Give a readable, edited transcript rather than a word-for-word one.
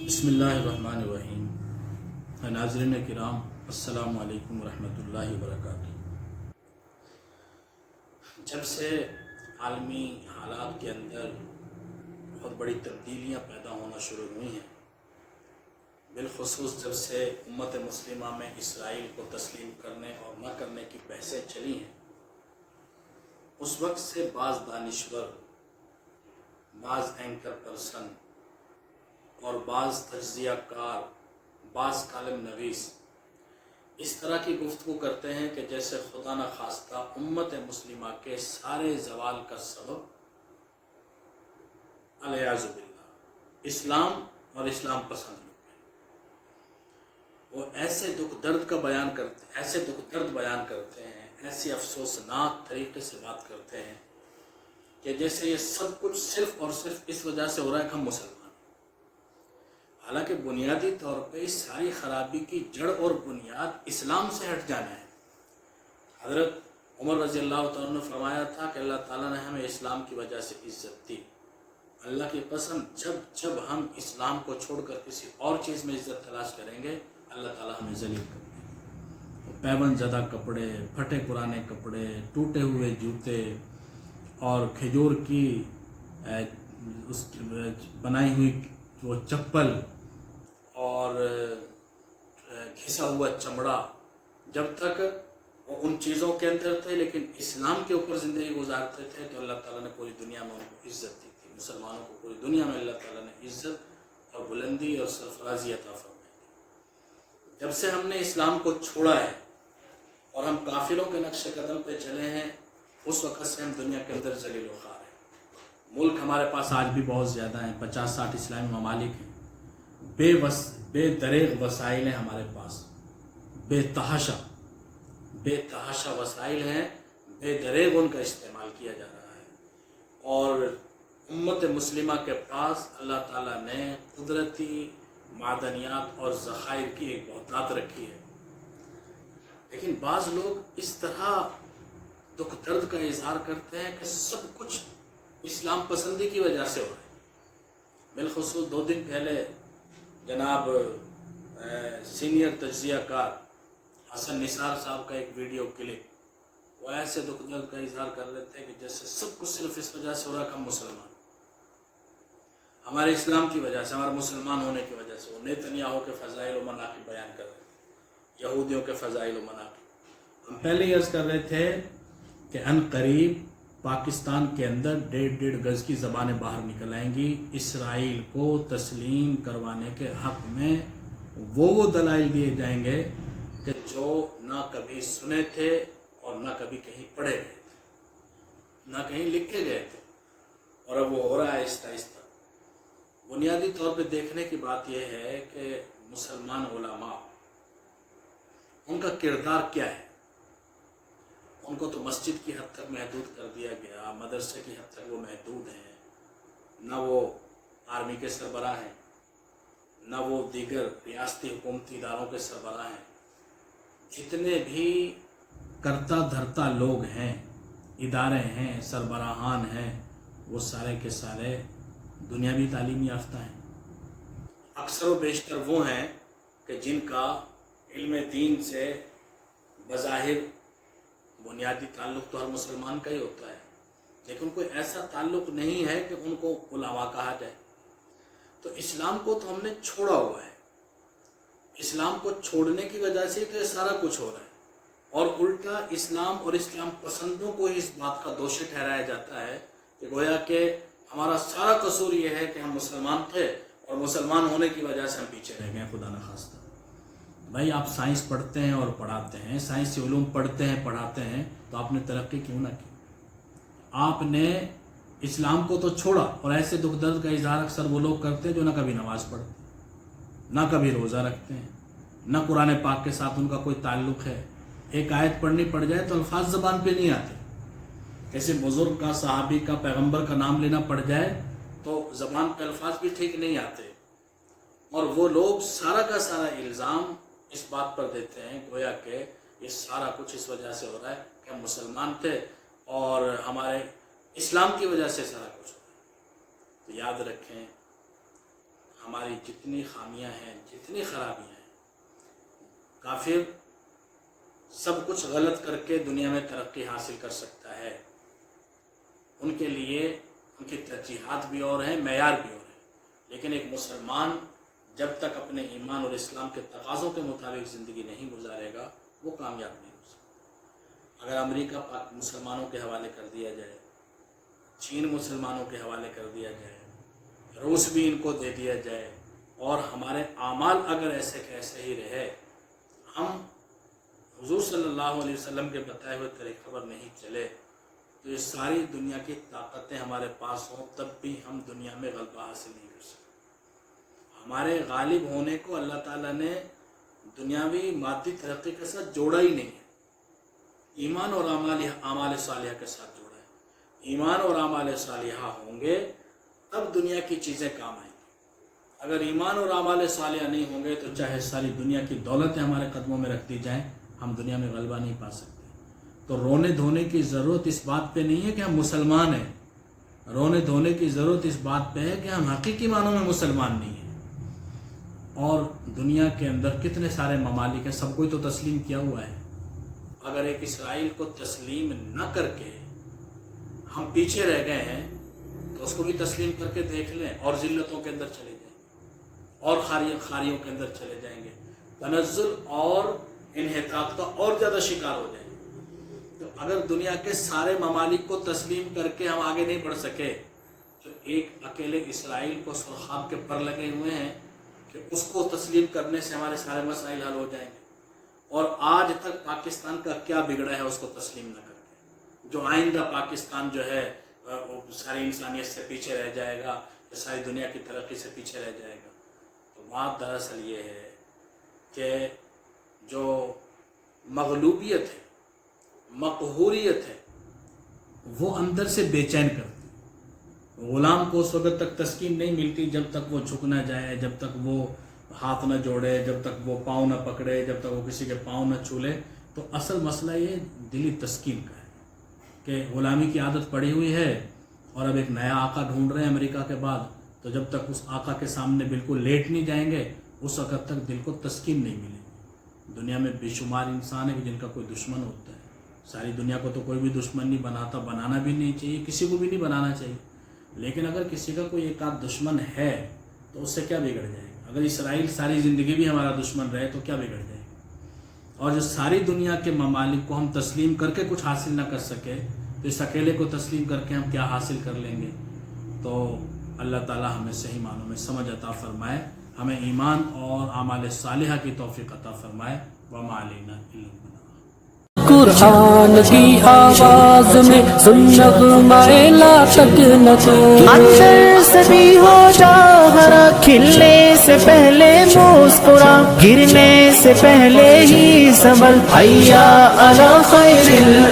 बिस्मिल्लाहिर्रहमानिर्रहीम। नाज़रीन किराम, अस्सलामु अलैकुम वरहमतुल्लाहि वबरकातुहू। जब से आलमी हालात के अंदर बहुत बड़ी तब्दीलियाँ पैदा होना शुरू हुई हैं, बिलखुसूस जब से उम्मत मुस्लिमा में इसराइल को तस्लीम करने और न करने की बहसें चली हैं, उस वक्त से बाज़ दानिश्वर, बाज़ एंकर पर्सन और बाज़ तज्ज़िया कार, बाज़ कालम नवीस इस तरह की गुफ्तगू करते हैं कि जैसे खुदा न खास्ता उम्मत मुस्लिमा के सारे जवाल का सबब अलियाज़ु बिल्लाह इस्लाम और इस्लाम पसंद लोग हैं। वो ऐसे दुख दर्द बयान करते हैं, ऐसी अफसोसनाक तरीके से बात करते हैं कि जैसे ये सब कुछ सिर्फ और सिर्फ इस वजह से हो रहा है कि हम मुसलमान। हालांकि बुनियादी तौर पे इस सारी खराबी की जड़ और बुनियाद इस्लाम से हट जाना है। हज़रत उमर रज़ी अल्लाह तआला ने फरमाया था कि अल्लाह ताला ने हमें इस्लाम की वजह से इज़्ज़त दी। अल्लाह की कसम, जब हम इस्लाम को छोड़कर किसी और चीज़ में इज़्ज़त तलाश करेंगे, अल्लाह ताला हमें ज़लील कर देगा। पैबंद ज़दा कपड़े, फटे पुराने कपड़े, टूटे हुए जूते और खजूर की उस बनाई हुई वो चप्पल और घिसा हुआ चमड़ा, जब तक वो उन चीज़ों के अंदर थे लेकिन इस्लाम के ऊपर ज़िंदगी गुजारते थे, तो अल्लाह ताला ने पूरी दुनिया में उनको इज़्ज़त दी थी। मुसलमानों को पूरी दुनिया में अल्लाह ताला ने इज़्ज़त और बुलंदी और सरफराजी अता फरमाई थी। जब से हमने इस्लाम को छोड़ा है और हम काफिरों के नक्शे कदम पे चले हैं, उस वक़्त से हम दुनिया के अंदर ज़लील व ख़ार हैं। मुल्क हमारे पास आज भी बहुत ज़्यादा हैं, 50-60 इस्लामी ममालिक हैं, बेदरेग वसाइल हैं हमारे पास, बेतहाशा वसाइल हैं, बेदरेग उनका इस्तेमाल किया जा रहा है। और उम्मत मुस्लिमा के पास अल्लाह ताला ने कुदरती मादनियात और ज़खायर की एक बहुतात रखी है, लेकिन बाज़ लोग इस तरह दुख दर्द का इजहार करते हैं कि सब कुछ इस्लाम पसंदी की वजह से हो रहा है। बिलखुसूस 2 दिन पहले जनाब सीनियर तज्ज़िया कार हसन निसार साहब का एक वीडियो क्लिप, वो ऐसे दुख दर्द का इजहार कर रहे थे कि जैसे सब कुछ सिर्फ इस वजह से हो रहा है कि हम मुसलमान, हमारे इस्लाम की वजह से, हमारे मुसलमान होने की वजह से। वो नेतन्याहू के फ़ज़ाइल व मनाक़िब बयान कर रहे थे, यहूदियों के फ़ज़ाइल व मनाक़िब। हम पहले अर्ज़ कर रहे थे कि अनक़रीब पाकिस्तान के अंदर 1.5 गज़ की ज़बानें बाहर निकल आएंगी इसराइल को तस्लीम करवाने के हक़ में। वो दलाइल दिए जाएंगे कि जो ना कभी सुने थे और ना कभी कहीं पढ़े गए थे, ना कहीं लिखे गए थे, और अब वो हो रहा है आहिस्ता आहिस्ता। बुनियादी तौर पे देखने की बात यह है कि मुसलमान उलमा, उनका किरदार क्या है। उनको तो मस्जिद की हद तक महदूद कर दिया गया, मदरसे की हद तक वो महदूद हैं, ना वो आर्मी के सरबराह हैं, ना वो दीगर रियासती हुकूमती इदारों के सरबराह हैं। जितने भी करता धरता लोग हैं, इदारे हैं, सरबराहान हैं, वो सारे के सारे दुनियावी तालीम याफ्ता हैं। अक्सर व बेशतर वो हैं कि जिनका इल्म दीन से बज़ाहिर बुनियादी ताल्लुक़ तो हर मुसलमान का ही होता है, लेकिन कोई ऐसा ताल्लुक़ नहीं है कि उनको उलमा कहा जाए। तो इस्लाम को तो हमने छोड़ा हुआ है, इस्लाम को छोड़ने की वजह से तो ये सारा कुछ हो रहा है, और उल्टा इस्लाम और इस्लाम पसंदों को ही इस बात का दोषी ठहराया जाता है कि गोया कि हमारा सारा कसूर ये है कि हम मुसलमान थे और मुसलमान होने की वजह से हम पीछे रह गए, खुदा न खास्ता। भाई, आप साइंस पढ़ते हैं और पढ़ाते हैं, साइंसी उलूम पढ़ते हैं पढ़ाते हैं, तो आपने तरक्की क्यों ना की? आपने इस्लाम को तो छोड़ा, और ऐसे दुख दर्द का इजहार अक्सर वो लोग करते हैं जो ना कभी नमाज पढ़ते, ना कभी रोज़ा रखते हैं, ना कुरान पाक के साथ उनका कोई ताल्लुक़ है। एक आयत पढ़नी पड़ जाए तो अल्फाज ज़बान पे नहीं आते, किसी बुज़ुर्ग का, सहाबी का, पैगम्बर का नाम लेना पड़ जाए तो ज़बान पे अल्फाज भी ठीक नहीं आते। और वो लोग सारा का सारा इल्ज़ाम इस बात पर देते हैं गोया कि ये सारा कुछ इस वजह से हो रहा है कि हम मुसलमान थे और हमारे इस्लाम की वजह से सारा कुछ हो रहा है। तो याद रखें, ہماری جتنی خامیاں ہیں، جتنی خرابیاں ہیں، کافر سب کچھ غلط کر کے دنیا میں ترقی حاصل کر سکتا ہے. ان کے لیے ان کی ترجیحات بھی اور ہیں، معیار بھی اور ہیں. لیکن ایک مسلمان جب تک اپنے ایمان اور اسلام کے تقاضوں کے مطابق زندگی نہیں گزارے گا وہ کامیاب نہیں ہو سکتا. اگر امریکہ مسلمانوں کے حوالے کر دیا جائے، چین مسلمانوں کے حوالے کر دیا جائے، روس بھی ان کو دے دیا جائے، اور ہمارے اعمال اگر ایسے کہ ایسے ہی رہے، ہم حضور صلی اللہ علیہ وسلم کے بتائے ہوئے طریقے پر نہیں چلے، تو یہ ساری دنیا کی طاقتیں ہمارے پاس ہوں تب بھی ہم دنیا میں غلبہ حاصل نہیں کر سکتے. ہمارے غالب ہونے کو اللہ تعالیٰ نے دنیاوی مادی ترقی کے ساتھ جوڑا ہی نہیں ہے، ایمان اور اعمال صالحہ کے ساتھ جوڑا ہے. ایمان اور اعمال صالحہ ہوں گے تب دنیا کی چیزیں کام آئیں گی. اگر ایمان اور اعمال صالحہ نہیں ہوں گے تو چاہے ساری دنیا کی دولتیں ہمارے قدموں میں رکھ دی جائیں، ہم دنیا میں غلبہ نہیں پا سکتے. تو رونے دھونے کی ضرورت اس بات پہ نہیں ہے کہ ہم مسلمان ہیں، رونے دھونے کی ضرورت اس بات پہ ہے کہ ہم حقیقی معنوں میں مسلمان نہیں ہیں. اور دنیا کے اندر کتنے سارے ممالک ہیں، سب کوئی تو تسلیم کیا ہوا ہے. اگر ایک اسرائیل کو تسلیم نہ کر کے ہم پیچھے رہ گئے ہیں تو اس کو بھی تسلیم کر کے دیکھ لیں، اور ذلتوں کے اندر چلے جائیں گے، اور خاریوں کے اندر چلے جائیں گے، تنزل اور انحطاط کا اور زیادہ شکار ہو جائیں گے. تو اگر دنیا کے سارے ممالک کو تسلیم کر کے ہم آگے نہیں بڑھ سکے تو ایک اکیلے اسرائیل کو سرخاب کے پر لگے ہوئے ہیں کہ اس کو تسلیم کرنے سے ہمارے سارے مسائل حل ہو جائیں گے. اور آج تک پاکستان کا کیا بگڑا ہے اس کو تسلیم نہ کر کے، جو آئندہ پاکستان جو ہے وہ ساری انسانیت سے پیچھے رہ جائے گا، ساری دنیا کی ترقی سے پیچھے رہ جائے گا. تو بات دراصل یہ ہے کہ جو مغلوبیت ہے، مقہوریت ہے، وہ اندر سے بے چین کرتی. غلام کو اس وقت تک تسکین نہیں ملتی جب تک وہ جھک نہ جائے، جب تک وہ ہاتھ نہ جوڑے، جب تک وہ پاؤں نہ پکڑے، جب تک وہ کسی کے پاؤں نہ چھولے. تو اصل مسئلہ یہ دلی تسکین کا ہے کہ غلامی کی عادت پڑی ہوئی ہے اور اب ایک نیا آقا ڈھونڈ رہے ہیں امریکہ کے بعد. تو جب تک اس آقا کے سامنے بالکل لیٹ نہیں جائیں گے اس وقت تک دل کو تسکین نہیں ملے گی. دنیا میں بے شمار انسان ہے جن کا کوئی دشمن ہوتا ہے. ساری دنیا کو تو کوئی بھی دشمن نہیں بناتا، بنانا بھی نہیں چاہیے، کسی کو بھی نہیں بنانا چاہیے. لیکن اگر کسی کا کوئی ایک آدھ دشمن ہے تو اس سے کیا بگڑ جائے گا؟ اگر اسرائیل ساری زندگی بھی ہمارا دشمن رہے تو کیا بگڑ جائے گا؟ اور جو ساری دنیا کے ممالک کو ہم تسلیم کر کے کچھ حاصل نہ کر سکے تو اس اکیلے کو تسلیم کر کے ہم کیا حاصل کر لیں گے؟ تو اللہ تعالی ہمیں صحیح معنوں میں سمجھ عطا فرمائے، ہمیں ایمان اور اعمال صالحہ کی توفیق عطا فرمائے. وما علینا الا البلاغ. قرآن کی آواز میں سن نغمہ لا تک نہ تو، اندر سے بھی ہو جا ہرا، کھلنے سے پہلے مسکرا، گرنے سے پہلے ہی سنبھل، حیا علی خیر